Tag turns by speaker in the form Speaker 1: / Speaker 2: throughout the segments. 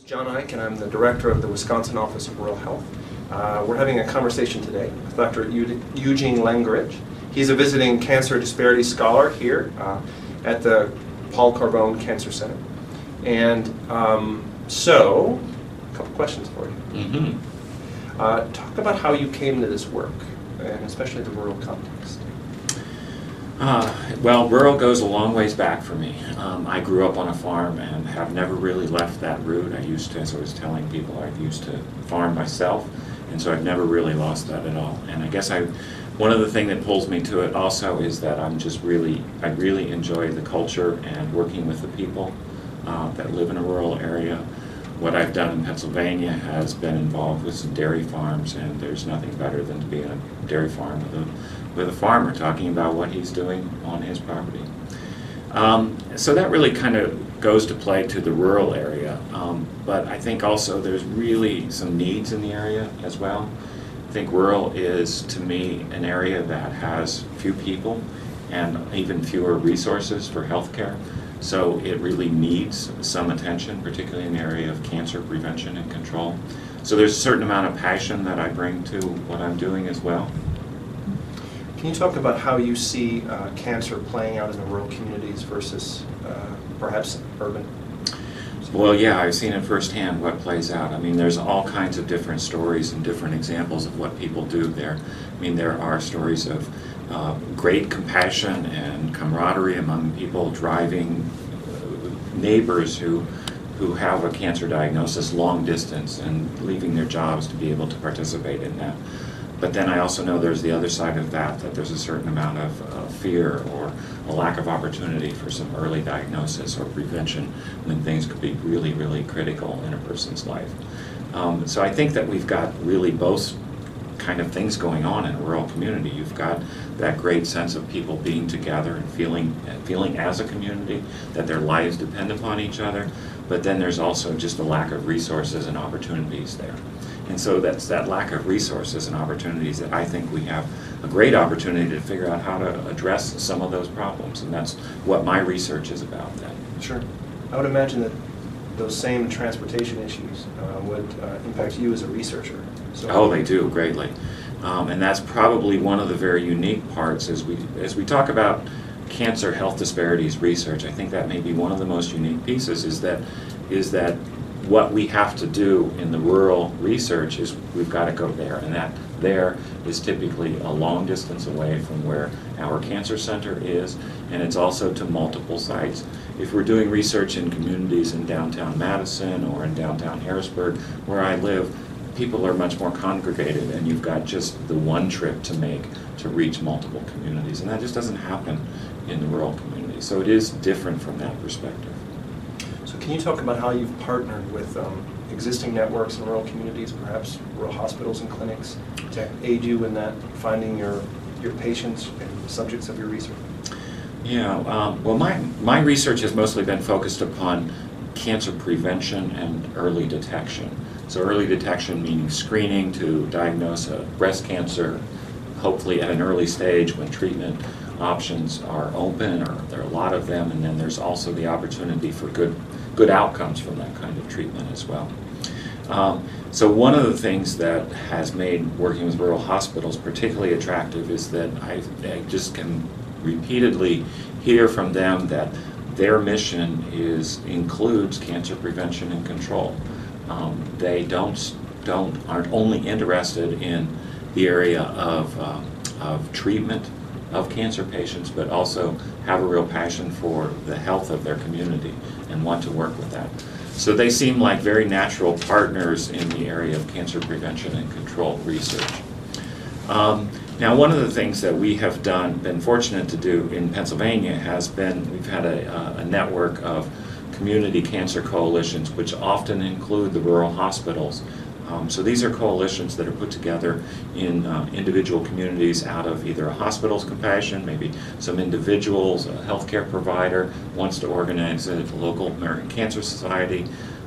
Speaker 1: John Eich, and I'm the director of the Wisconsin Office of Rural Health. We're having a conversation today with Dr. Eugene Lengerich. He's a visiting cancer disparities scholar here at the Paul Carbone Cancer Center. And so, a couple questions for you. Talk about how you came to this work, and especially the rural context.
Speaker 2: Well, rural goes a long ways back for me. I grew up on a farm and have never really left that route. I used to, as I was telling people, I used to farm myself, and so I've never really lost that at all. And I guess one of the things that pulls me to it also is that I really enjoy the culture and working with the people that live in a rural area. What I've done in Pennsylvania has been involved with some dairy farms, and there's nothing better than to be in a dairy farm with a farmer talking about what he's doing on his property. So that really kind of goes to play to the rural area, but I think also there's really some needs in the area as well. I think rural is, to me, an area that has few people and even fewer resources for healthcare. So it really needs some attention, particularly in the area of cancer prevention and control. So there's a certain amount of passion that I bring to what I'm doing as well.
Speaker 1: Can you talk about how you see cancer playing out in the rural communities versus perhaps urban?
Speaker 2: Well, yeah, I've seen it firsthand what plays out. I mean, there's all kinds of different stories and different examples of what people do there. I mean, there are stories of great compassion and camaraderie among people, driving neighbors who have a cancer diagnosis long distance and leaving their jobs to be able to participate in that. But then I also know there's the other side of that there's a certain amount of fear or a lack of opportunity for some early diagnosis or prevention when things could be really, really critical in a person's life. So I think that we've got really both kind of things going on in a rural community. You've got that great sense of people being together and feeling as a community, that their lives depend upon each other, but then there's also just a lack of resources and opportunities there. And so that's that lack of resources and opportunities that I think we have a great opportunity to figure out how to address some of those problems, and that's what my research is about then.
Speaker 1: Sure. I would imagine that those same transportation issues would impact you as a researcher. So
Speaker 2: oh, they do greatly. And that's probably one of the very unique parts as we talk about cancer health disparities research. I think that may be one of the most unique pieces is that what we have to do in the rural research is we've got to go there, and that there is typically a long distance away from where our cancer center is, and it's also to multiple sites. If we're doing research in communities in downtown Madison or in downtown Harrisburg, where I live, people are much more congregated, and you've got just the one trip to make to reach multiple communities, and that just doesn't happen in the rural community. So it is different from that perspective.
Speaker 1: So can you talk about how you've partnered with existing networks in rural communities, perhaps rural hospitals and clinics, to aid you in that, finding your patients and subjects of your research?
Speaker 2: Yeah, well, my research has mostly been focused upon cancer prevention and early detection. So early detection meaning screening to diagnose a breast cancer, hopefully at an early stage when treatment options are open, or there are a lot of them, and then there's also the opportunity for good outcomes from that kind of treatment as well. So one of the things that has made working with rural hospitals particularly attractive is that I just can repeatedly hear from them that their mission includes cancer prevention and control. They aren't only interested in the area of treatment of cancer patients, but also have a real passion for the health of their community and want to work with that. So they seem like very natural partners in the area of cancer prevention and control research. Now, one of the things that we have been fortunate to do in Pennsylvania has been, we've had a network of community cancer coalitions, which often include the rural hospitals. So these are coalitions that are put together in individual communities out of either a hospital's compassion, maybe some individuals, a healthcare provider wants to organize it, the local American Cancer Society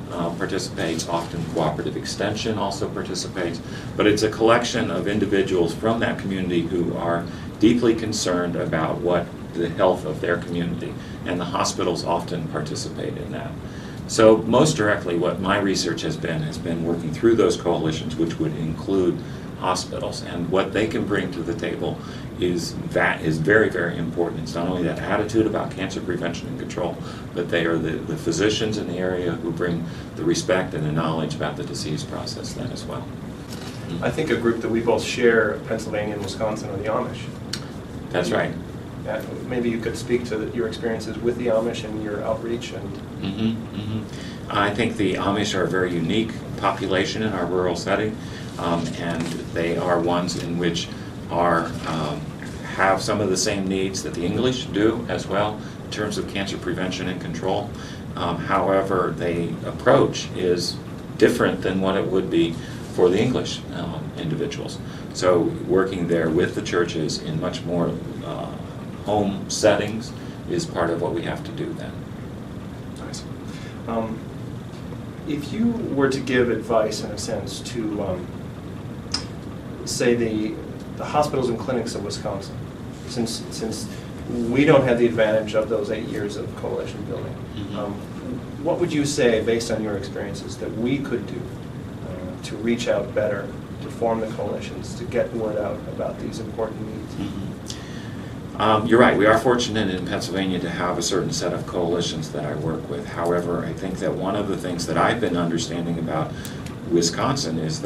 Speaker 2: participates, often Cooperative Extension also participates, but it's a collection of individuals from that community who are deeply concerned about the health of their community, and the hospitals often participate in that. So most directly, what my research has been working through those coalitions, which would include hospitals, and what they can bring to the table is very, very important. It's not only that attitude about cancer prevention and control, but they are the physicians in the area who bring the respect and the knowledge about the disease process then as well.
Speaker 1: I think a group that we both share, Pennsylvania and Wisconsin, are the Amish.
Speaker 2: That's right.
Speaker 1: Maybe you could speak to your experiences with the Amish and your outreach. And
Speaker 2: I think the Amish are a very unique population in our rural setting, and they are ones in which have some of the same needs that the English do as well in terms of cancer prevention and control. However, the approach is different than what it would be for the English individuals. So working there with the churches in much more home settings is part of what we have to do then.
Speaker 1: Nice. If you were to give advice, in a sense, to say the hospitals and clinics of Wisconsin, since we don't have the advantage of those 8 years of coalition building, what would you say, based on your experiences, that we could do to reach out better, to form the coalitions, to get word out about these important needs?
Speaker 2: You're right. We are fortunate in Pennsylvania to have a certain set of coalitions that I work with. However, I think that one of the things that I've been understanding about Wisconsin is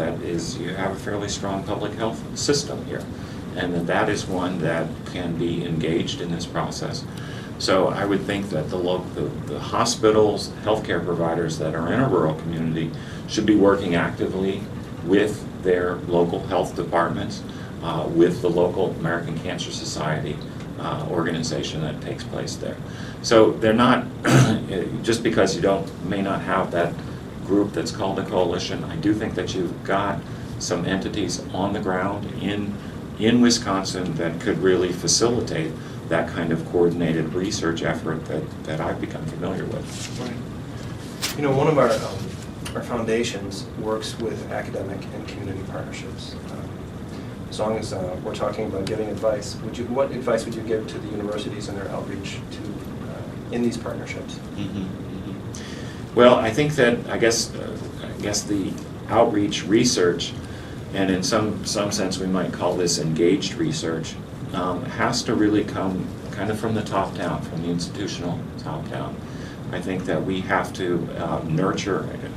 Speaker 2: you have a fairly strong public health system here, and that is one that can be engaged in this process. So I would think that the hospitals, healthcare providers that are in a rural community should be working actively with their local health departments, with the local American Cancer Society organization that takes place there. So they're not, just because you may not have that group that's called a coalition, I do think that you've got some entities on the ground in Wisconsin that could really facilitate that kind of coordinated research effort that I've become familiar with.
Speaker 1: Right. You know, one of our foundations works with academic and community partnerships. As long as we're talking about giving advice, what advice would you give to the universities and their outreach in these partnerships?
Speaker 2: Well, I think that I guess the outreach research, and in some sense we might call this engaged research, has to really come kind of from the top down, from the institutional top down. I think that we have to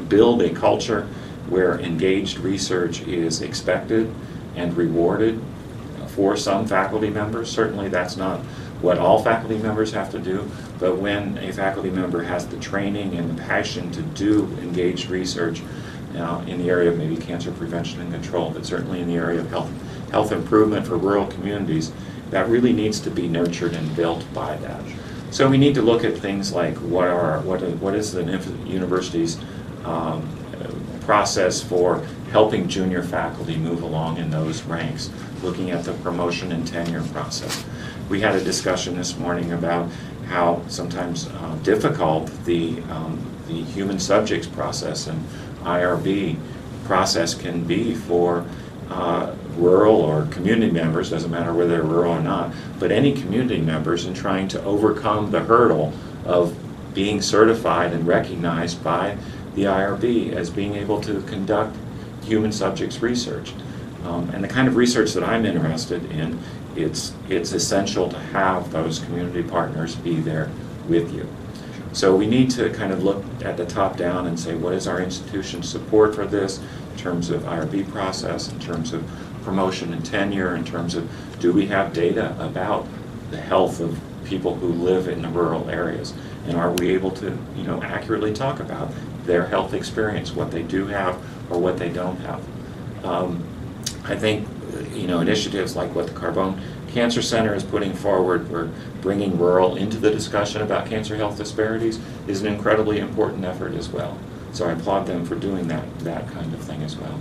Speaker 2: build a culture where engaged research is expected and rewarded for some faculty members. Certainly that's not what all faculty members have to do, but when a faculty member has the training and the passion to do engaged research in the area of maybe cancer prevention and control, but certainly in the area of health improvement for rural communities, that really needs to be nurtured and built by that. So we need to look at things like what is the university's process for helping junior faculty move along in those ranks, looking at the promotion and tenure process. We had a discussion this morning about how sometimes difficult the human subjects process and IRB process can be for rural or community members, doesn't matter whether they're rural or not, but any community members in trying to overcome the hurdle of being certified and recognized by the IRB as being able to conduct human subjects research. And the kind of research that I'm interested in, it's essential to have those community partners be there with you. So we need to kind of look at the top down and say, what is our institution's support for this in terms of IRB process, in terms of promotion and tenure, in terms of do we have data about the health of people who live in the rural areas, and are we able to accurately talk about their health experience, what they do have or what they don't have. I think initiatives like what the Carbone Cancer Center is putting forward, we're bringing rural into the discussion about cancer health disparities, is an incredibly important effort as well. So I applaud them for doing that kind of thing as well.